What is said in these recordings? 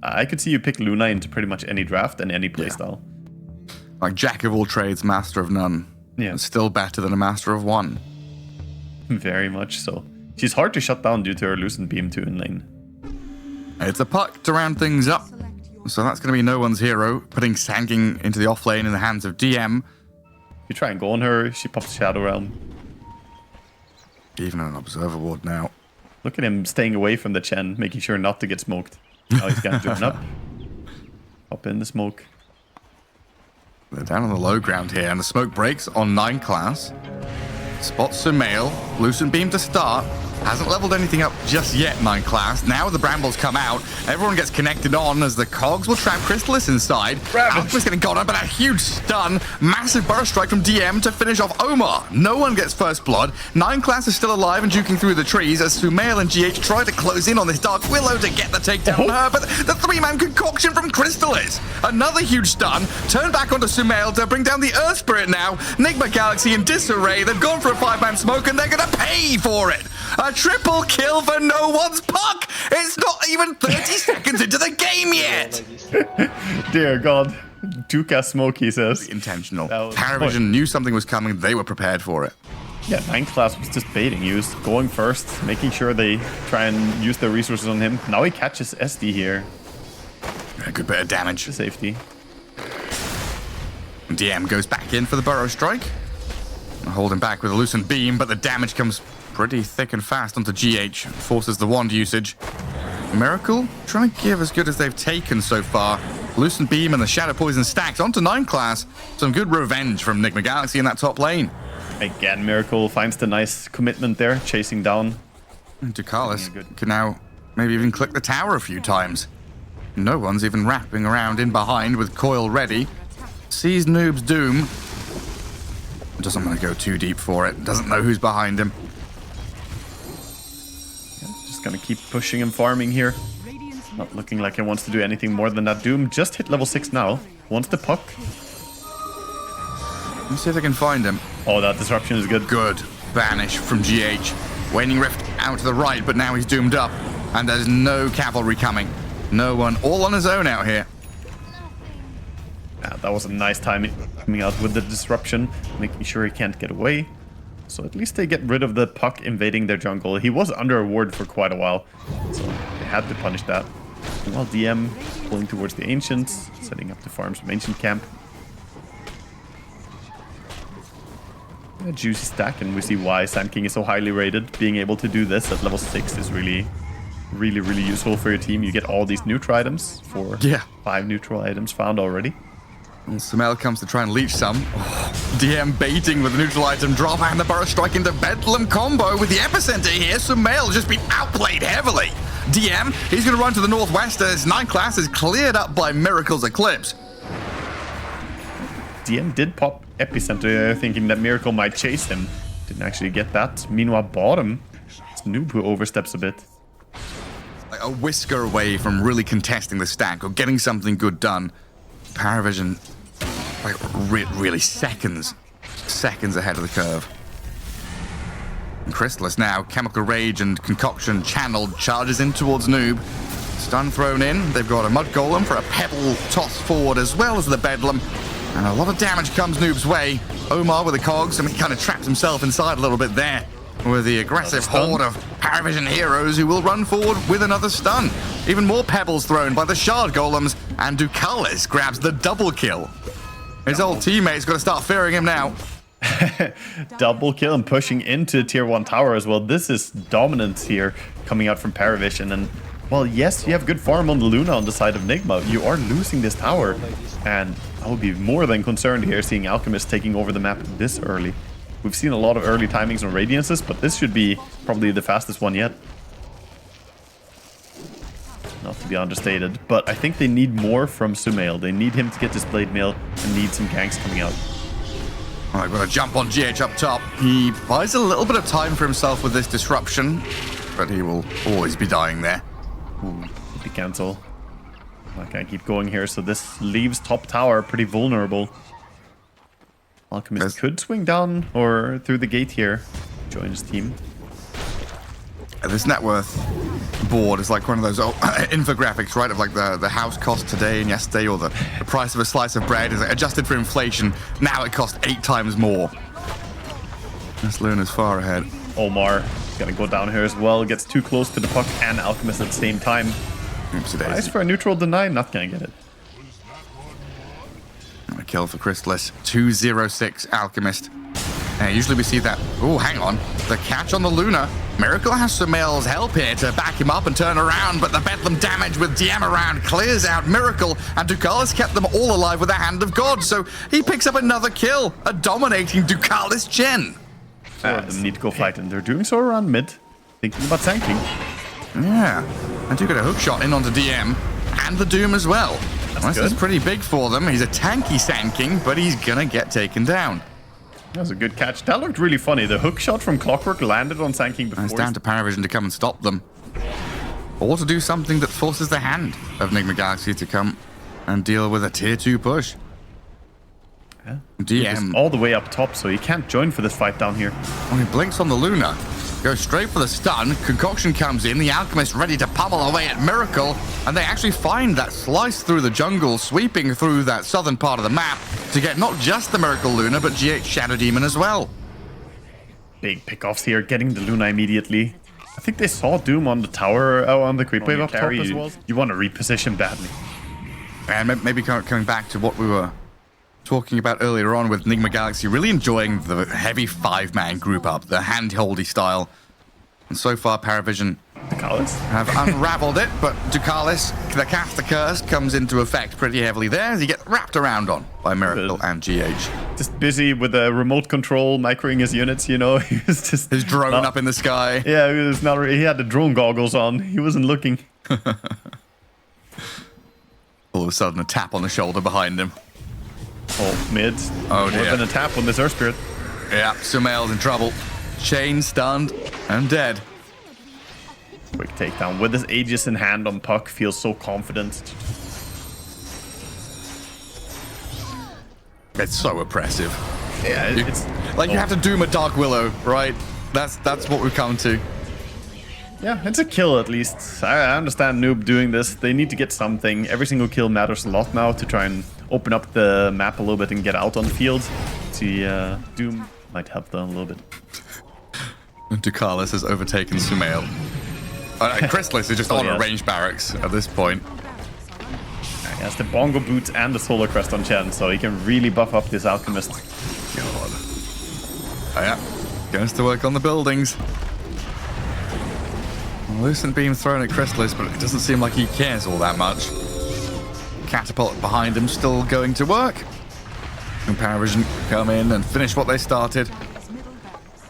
I could see you pick Luna into pretty much any draft and any playstyle. Like jack of all trades, master of none. Yeah. Still better than a master of one. Very much so. She's hard to shut down due to her Lucent Beam too in lane. It's a puck to round things up. So that's going to be no one's hero, putting Sand King into the off lane in the hands of DM. You try and go on her, she pops Shadow Realm. Even an Observer Ward now. Look at him staying away from the Chen, making sure not to get smoked. Now he's going to join up. Hop in the smoke. They're down on the low ground here, and the smoke breaks on 9 class. Spots Sumail, Lucent Beam to start. Hasn't leveled anything up just yet, 9 class. Now the Brambles come out. Everyone gets connected on as the Cogs will trap Chrysalis inside. Alpha's getting gone up, but a huge stun. Massive Burrow Strike from DM to finish off Omar. No one gets first blood. 9 class is still alive and juking through the trees as Sumail and GH try to close in on this Dark Willow to get the takedown on her, but the 3-man concoction from Chrysalis. Another huge stun. Turn back onto Sumail to bring down the Earth Spirit now. Nigma Galaxy in disarray. They've gone for a 5-man smoke and they're going to pay for it. A triple kill for no one's puck! It's not even 30 seconds into the game yet! Dear God. Duka smoke, he says. Intentional. PARIVISION knew something was coming. They were prepared for it. Yeah, 9 class was just baiting. He was going first, making sure they try and use their resources on him. Now he catches SD here. A good bit of damage. To safety. DM goes back in for the Burrow Strike. Holding back with a Lucent Beam, but the damage comes pretty thick and fast onto GH. Forces the wand usage. Miracle trying to give as good as they've taken so far. Lucent Beam and the Shadow Poison stacked onto 9 class. Some good revenge from Nigma Galaxy in that top lane. Again, Miracle finds the nice commitment there, chasing down. Ducalis can now maybe even click the tower a few times. No one's even wrapping around in behind with Coil ready. Sees Noob's doom. Doesn't want to go too deep for it. Doesn't know who's behind him. Just gonna keep pushing and farming here. Not looking like he wants to do anything more than that. Doom just hit level 6 now. Wants the puck. Let's see if they can find him. Oh, that disruption is good. Good. Banish from GH. Waning Rift out to the right, but now he's doomed up. And there's no cavalry coming. No one. All on his own out here. Yeah, that was a nice timing coming out with the disruption, making sure he can't get away. So at least they get rid of the puck invading their jungle. He was under a ward for quite a while, so they had to punish that. While DM pulling towards the Ancients, setting up the farms from Ancient Camp. A juicy stack, and we see why Sand King is so highly rated. Being able to do this at level 6 is really useful for your team. You get all these neutral items for 5 neutral items found already. And Sumail comes to try and leech some. Oh, DM baiting with the neutral item drop and the Burrow Strike into Bedlam combo with the epicenter here. Sumail has just been outplayed heavily. DM, he's going to run to the northwest as 9 class is cleared up by Miracle's Eclipse. DM did pop epicenter thinking that Miracle might chase him. Didn't actually get that. Meanwhile, bottom, it's Noob who oversteps a bit. Like a whisker away from really contesting the stack or getting something good done. PARIVISION, like really seconds ahead of the curve. And Chrysalis now, Chemical Rage and Concoction channeled, charges in towards Noob. Stun thrown in. They've got a Mud Golem for a Pebble toss forward as well as the Bedlam. And a lot of damage comes Noob's way. Omar with the Cogs, and he kind of traps himself inside a little bit there with the aggressive horde of PARIVISION heroes who will run forward with another stun. Even more pebbles thrown by the Shard Golems, and Ducalis grabs the double kill. His old teammates got to start fearing him now. Double kill and pushing into tier 1 tower as well. This is dominance here coming out from PARIVISION. And, well, yes, you have good farm on the Luna on the side of Nigma. You are losing this tower. And I would be more than concerned here seeing Alchemist taking over the map this early. We've seen a lot of early timings on Radiances, but this should be probably the fastest one yet. Not to be understated, but I think they need more from Sumail. They need him to get this Blade Mail and need some ganks coming out. Alright, we're going to jump on GH up top. He buys a little bit of time for himself with this disruption, but he will always be dying there. Ooh, be cancel. I can't keep going here, so this leaves top tower pretty vulnerable. Alchemist could swing down or through the gate here, join his team. this net worth board is like one of those old infographics, right? Of like the house cost today and yesterday, or the price of a slice of bread is adjusted for inflation. Now it costs 8 times more. This Luna's far ahead. Omar gonna go down here as well. Gets too close to the puck and Alchemist at the same time. Nice for a neutral deny. Not gonna get it. A kill for Crystallis. 2-0-6 Alchemist. Usually we see that. Oh, hang on. The catch on the Luna. Miracle has Sumail's help here to back him up and turn around, but the Bedlam damage with DM around clears out Miracle, and Ducalis kept them all alive with the hand of God, so he picks up another kill. A dominating Ducalis Gen. Four of them need to go fight, and they're doing so around mid, thinking about tanking. Yeah, I do get a hook shot in onto DM, and the Doom as well. This is pretty big for them. He's a tanky Sand but he's gonna get taken down. That was a good catch. That looked really funny. The hook shot from Clockwork landed on Sand King before. It's down to PARIVISION to come and stop them. Or to do something that forces the hand of NIGMA Galaxy to come and deal with a tier 2 push. Yeah. DM all the way up top, so he can't join for this fight down here. When he blinks on the Luna, goes straight for the stun. Concoction comes in. The Alchemist ready to pummel away at Miracle, and they actually find that slice through the jungle, sweeping through that southern part of the map to get not just the Miracle Luna, but GH Shadow Demon as well. Big pickoffs here, getting the Luna immediately. I think they saw Doom on the tower, on the creep wave up top as well. You want to reposition badly. And maybe coming back to what we were talking about earlier on with NIGMA Galaxy, really enjoying the heavy 5-man group up, the handholdy style. And so far, PARIVISION have unraveled it, but Ducalis, the caster curse, comes into effect pretty heavily there as he gets wrapped around on by Miracle and GH. Just busy with the remote control, microing his units, you know. He was just his drone up in the sky. Yeah, he was not. He had the drone goggles on. He wasn't looking. All of a sudden, a tap on the shoulder behind him. Oh, mid. Oh, dear. More than a tap on this Earth Spirit. Yeah, Sumail's in trouble. Chain stunned and dead. Quick takedown with his Aegis in hand on puck. Feels so confident. It's so oppressive. Yeah, it's like you have to doom a Dark Willow, right? That's what we've come to. Yeah, it's a kill at least. I understand Noob doing this. They need to get something. Every single kill matters a lot now to try and open up the map a little bit and get out on the field. See, Doom might help them a little bit. Ducalis has overtaken Sumail. Crystallis is just on a range barracks at this point. He has the bongo boots and the solar crest on Chen, so he can really buff up this Alchemist. God. Oh yeah, goes to work on the buildings. Lucent beam thrown at Crystallis, but it doesn't seem like he cares all that much. Catapult behind him still going to work. And PARIVISION come in and finish what they started.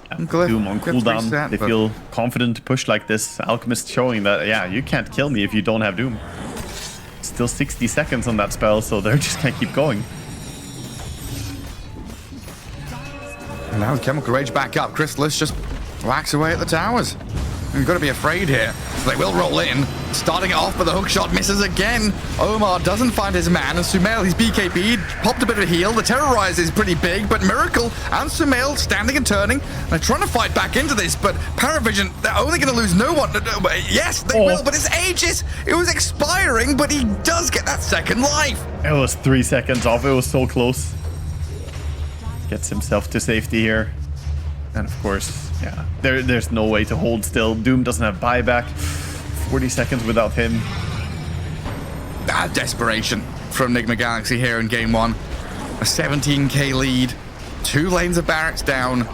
And Doom on cooldown. They feel confident to push like this. Alchemist showing that, yeah, you can't kill me if you don't have Doom. Still 60 seconds on that spell, so they're just gonna keep going. And now Chemical Rage back up. Crystallis just whacks away at the towers. You've got to be afraid here. So they will roll in. Starting it off, but the hook shot misses again. Omar doesn't find his man, and Sumail, he's BKB'd, popped a bit of heal. The Terrorize is pretty big, but Miracle and Sumail standing and turning. They're trying to fight back into this, but PARIVISION, they're only going to lose no one. Yes, they will, but it's Aegis. It was expiring, but he does get that second life. It was 3 seconds off. It was so close. Gets himself to safety here. And of course, yeah, there's no way to hold still. Doom doesn't have buyback. 40 seconds without him. Desperation from NIGMA Galaxy here in game 1. A 17k lead. 2 lanes of barracks down.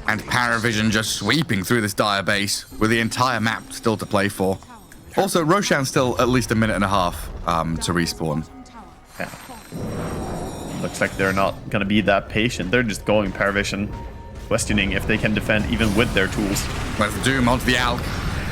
And PARIVISION just sweeping through this dire base with the entire map still to play for. Also, Roshan's still at least a minute and a half to respawn. Yeah. Looks like they're not going to be that patient. They're just going PARIVISION. Questioning if they can defend even with their tools. There's the Doom onto the Alk.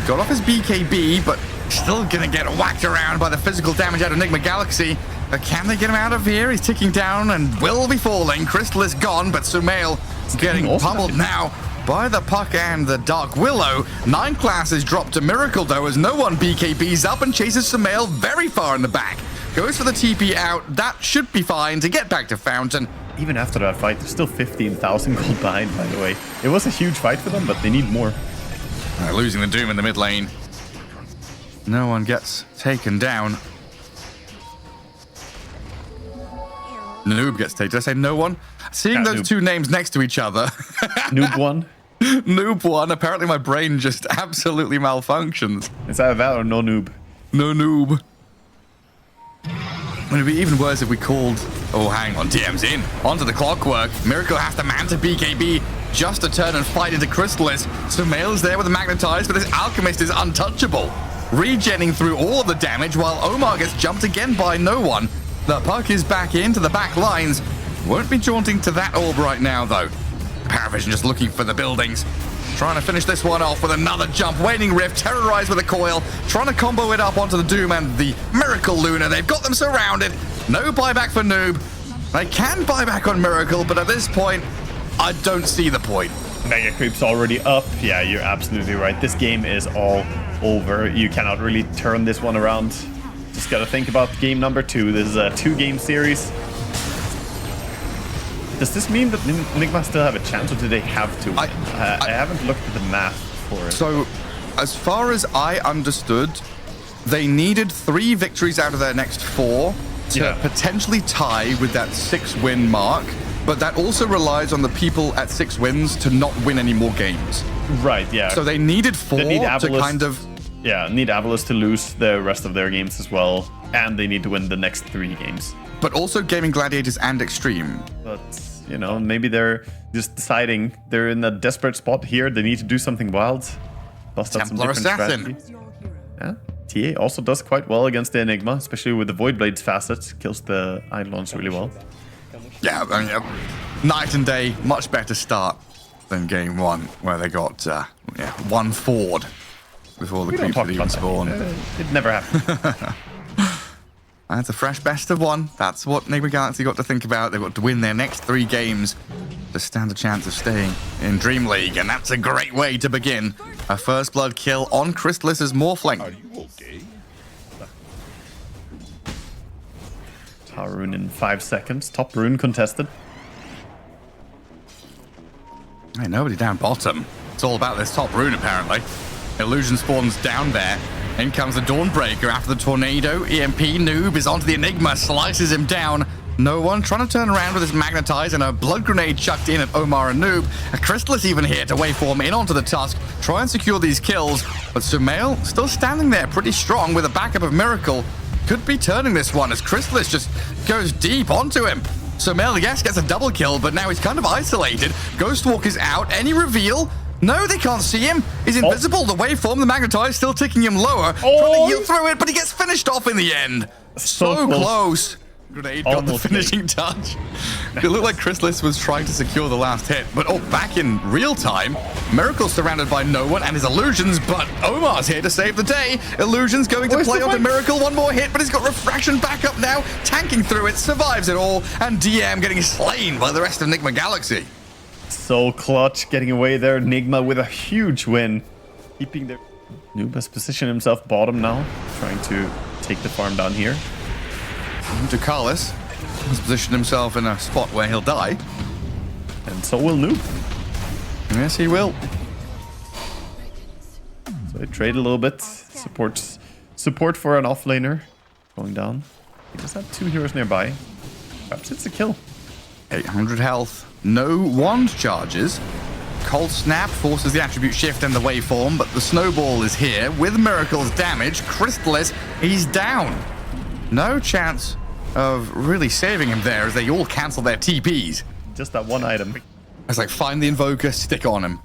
Got off his BKB, but still gonna get whacked around by the physical damage out of NIGMA Galaxy. Can they get him out of here? He's ticking down and will be falling. Crystal is gone, but Sumail is getting pummeled now by the Puck and the Dark Willow. 9 classes dropped to Miracle, though, as no one BKBs up and chases Sumail very far in the back. Goes for the TP out. That should be fine to get back to Fountain. Even after that fight, there's still 15,000 gold behind, by the way. It was a huge fight for them, but they need more. They're losing the Doom in the mid lane. No one gets taken down. Noob gets taken. Did I say no one? Seeing those Noob. two names next to each other. Noob one. Noob one. Apparently my brain just absolutely malfunctions. Is that that or no noob? No noob. It'd be even worse if we called... Oh, hang on. DM's in. Onto the clockwork. Miracle has to man to BKB just to turn and fight into Crystallis. Sumail is there with the Magnetize, but this Alchemist is untouchable. Regenning through all of the damage while Omar gets jumped again by no one. The puck is back into the back lines. Won't be jaunting to that orb right now, though. PARIVISION just looking for the buildings. Trying to finish this one off with another jump. Waning Rift, terrorized with a coil. Trying to combo it up onto the Doom and the Miracle Luna. They've got them surrounded. No buyback for Noob. They can buy back on Miracle, but at this point, I don't see the point. Mega Creep's already up. Yeah, you're absolutely right. This game is all over. You cannot really turn this one around. Just got to think about game number 2. This is a 2-game series. Does this mean that NIGMA still have a chance, or do they have to win? I haven't looked at the math for it. So, as far as I understood, they needed 3 victories out of their next 4 to potentially tie with that 6-win mark. But that also relies on the people at 6 wins to not win any more games. Right, yeah. So they needed 4 to kind of... Yeah, need Avalos to lose the rest of their games as well. And they need to win the next 3 games. But also Gaming Gladiators and Extreme. But, you know, maybe they're just deciding they're in a desperate spot here. They need to do something wild. Bust out some Templar different Assassin. strategy. Yeah, TA also does quite well against the Enigma, especially with the Void Blade's facet. Kills the Eidolons really well. Yeah, I mean, night and day, much better start than game 1, where they got 1 forward before the creeps would even spawn. It never happened. That's a fresh best of 1. That's what NIGMA Galaxy got to think about. They've got to win their next 3 games to stand a chance of staying in Dream League, and that's a great way to begin. A first blood kill on Crystallis' Morphling. Are you okay? Tower rune in 5 seconds. Top rune contested. Hey, nobody down bottom. It's all about this top rune, apparently. Illusion spawns down there. In comes the Dawnbreaker after the tornado. EMP Noob is onto the Enigma, slices him down. No one trying to turn around with his Magnetize and a blood grenade chucked in at Omar and Noob. A Crystallis even here to waveform in onto the Tusk. Try and secure these kills. But Sumail still standing there pretty strong with a backup of Miracle. Could be turning this one as Crystallis just goes deep onto him. Sumail, yes, gets a double kill, but now he's kind of isolated. Ghostwalk is out. Any reveal? No, they can't see him. He's invisible. The waveform, the Magnetize, still ticking him lower. Trying to heal through it, but he gets finished off in the end. So close. Grenade got the finishing touch. It looked like Crystallis was trying to secure the last hit, but back in real time, Miracle's surrounded by no one and his illusions, but Omar's here to save the day. Illusion's going to play onto Miracle. One more hit, but he's got refraction back up now, tanking through it, survives it all, and DM getting slain by the rest of NIGMA Galaxy. So clutch, getting away there. NIGMA with a huge win. Keeping their... Noob has positioned himself bottom now, trying to take the farm down here. Ducalis has positioned himself in a spot where he'll die. And so will Noob. Yes, he will. So they trade a little bit. Support for an offlaner going down. He does have 2 heroes nearby. Perhaps it's a kill. 800 health. No wand charges. Cold Snap forces the attribute shift and the waveform, but the snowball is here with Miracle's damage. Crystallis, he's down. No chance of really saving him there as they all cancel their TPs. Just that one item. It's like find the Invoker, stick on him.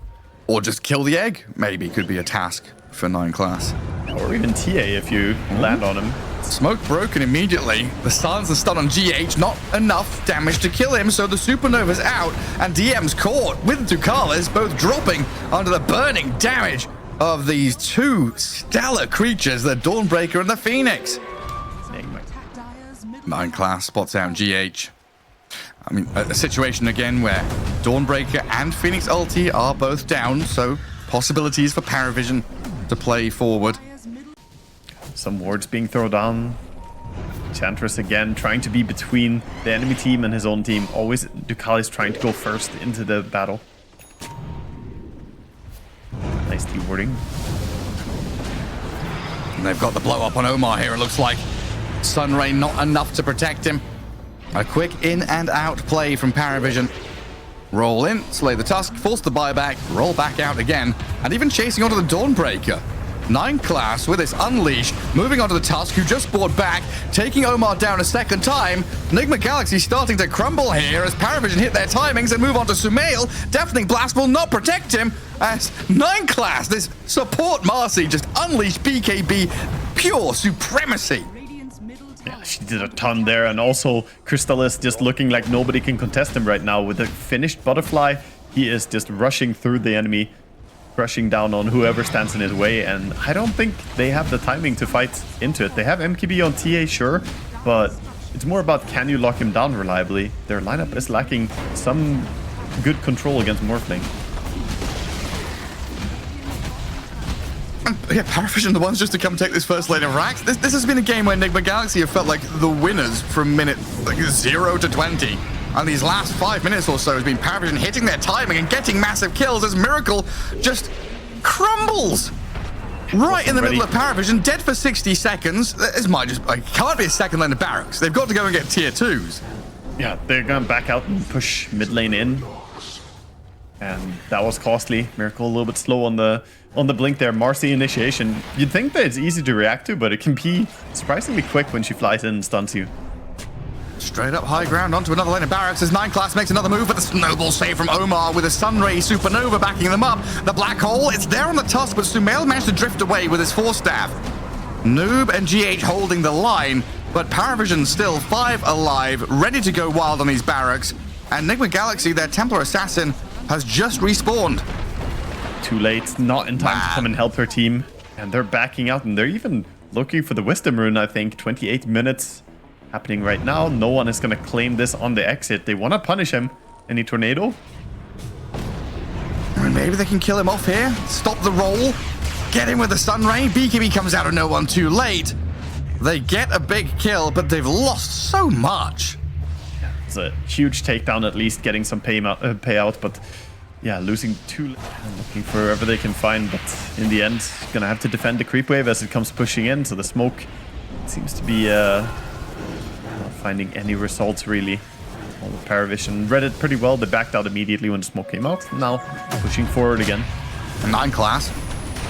Or just kill the egg. Maybe could be a task for 9 class. Or even TA if you land on him. Smoke broken immediately. The silence and stun on GH, not enough damage to kill him, so the Supernova's out, and DM's caught with Ducalis both dropping under the burning damage of these 2 stellar creatures, the Dawnbreaker and the Phoenix. 9 class spots out GH. I mean, a situation again where Dawnbreaker and Phoenix ulti are both down, so possibilities for PARIVISION to play forward. Some wards being thrown down. Enchantress again trying to be between the enemy team and his own team. Always Ducalis trying to go first into the battle. Nicely teleporting. And they've got the blow up on Omar here, it looks like. Sunray not enough to protect him. A quick in and out play from PARIVISION. Roll in, slay the Tusk, force the buyback, roll back out again, and even chasing onto the Dawnbreaker. 9 class with this unleash, moving onto the Tusk, who just bought back, taking Omar down a second time. NIGMA Galaxy starting to crumble here as PARIVISION hit their timings and move on to Sumail. Deafening Blast will not protect him as 9 class, this support Marcy, just unleashed BKB, pure supremacy. Yeah, she did a ton there, and also Crystallis just looking like nobody can contest him right now. With the finished butterfly, he is just rushing through the enemy, crushing down on whoever stands in his way, and I don't think they have the timing to fight into it. They have MKB on TA, sure, but it's more about can you lock him down reliably. Their lineup is lacking some good control against Morphling. Yeah, PARIVISION the ones just to come take this first lane of racks. This has been a game where NIGMA Galaxy have felt like the winners from minute 0 to 20. And these last 5 minutes or so has been PARIVISION hitting their timing and getting massive kills as Miracle just crumbles. Right in the middle of PARIVISION, dead for 60 seconds. This might just, can't be a second lane of barracks. They've got to go and get tier 2s. Yeah, they're going to back out and push mid lane in. And that was costly. Miracle a little bit slow on the blink there. Marcy initiation. You'd think that it's easy to react to, but it can be surprisingly quick when she flies in and stuns you. Straight up high ground onto another lane of barracks as 9 class makes another move, but the snowball save from Omar with a Sunray Supernova backing them up. The black hole, it's there on the Tusk, but Sumail managed to drift away with his 4-staff. Noob and GH holding the line, but PARIVISION still 5 alive, ready to go wild on these barracks. And NIGMA Galaxy, their Templar Assassin, has just respawned. Too late, not in time to come and help her team. And they're backing out, and they're even looking for the Wisdom Rune, I think. 28 minutes happening right now. No one is going to claim this on the exit. They want to punish him. Any tornado? Maybe they can kill him off here. Stop the roll. Get him with the Sunray. BKB comes out of no one too late. They get a big kill, but they've lost so much. It's a huge takedown, at least getting some payout, but yeah, losing 2, looking for wherever they can find, but in the end, gonna have to defend the creep wave as it comes pushing in, so the smoke seems to be not finding any results really. All the PARIVISION read it pretty well. They backed out immediately when the smoke came out. Now pushing forward again. 9 class.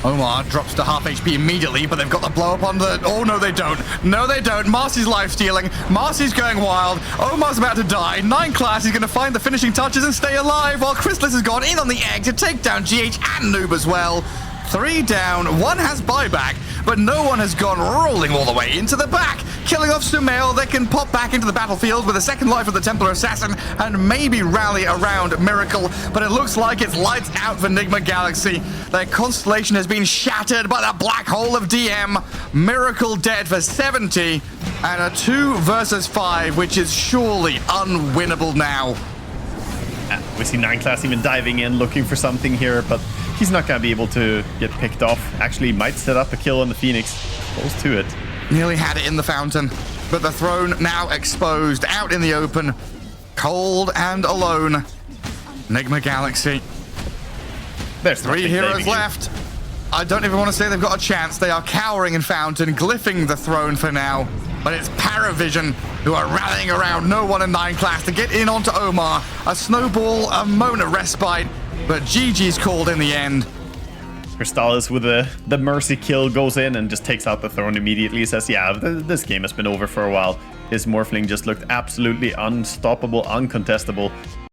Omar drops to half HP immediately, but they've got the blow up on the... Oh, no, they don't. No, they don't. Marcy's life stealing. Marcy's going wild. Omar's about to die. 9 class is going to find the finishing touches and stay alive, while Crystallis has gone in on the egg to take down GH and Noob as well. 3 down. 1 has buyback, but no one has gone rolling all the way into the back. Killing off Sumail, they can pop back into the battlefield with a second life of the Templar Assassin and maybe rally around Miracle, but it looks like it's lights out for NIGMA Galaxy. Their constellation has been shattered by the black hole of DM. Miracle dead for 70 and a 2 versus 5, which is surely unwinnable now. We see 9 class even diving in, looking for something here, but he's not going to be able to get picked off. Actually, might set up a kill on the Phoenix. Close to it. Nearly had it in the fountain, but the throne now exposed, out in the open, cold and alone. NIGMA Galaxy. There's 3 heroes left. I don't even want to say they've got a chance. They are cowering in fountain, glyphing the throne for now. But it's PARIVISION who are rallying around no one in 9 class to get in onto Omar. A snowball, a moment of respite, but GG's called in the end. Crystallis with the mercy kill goes in and just takes out the throne immediately. He says, yeah, this game has been over for a while. His Morphling just looked absolutely unstoppable, uncontestable.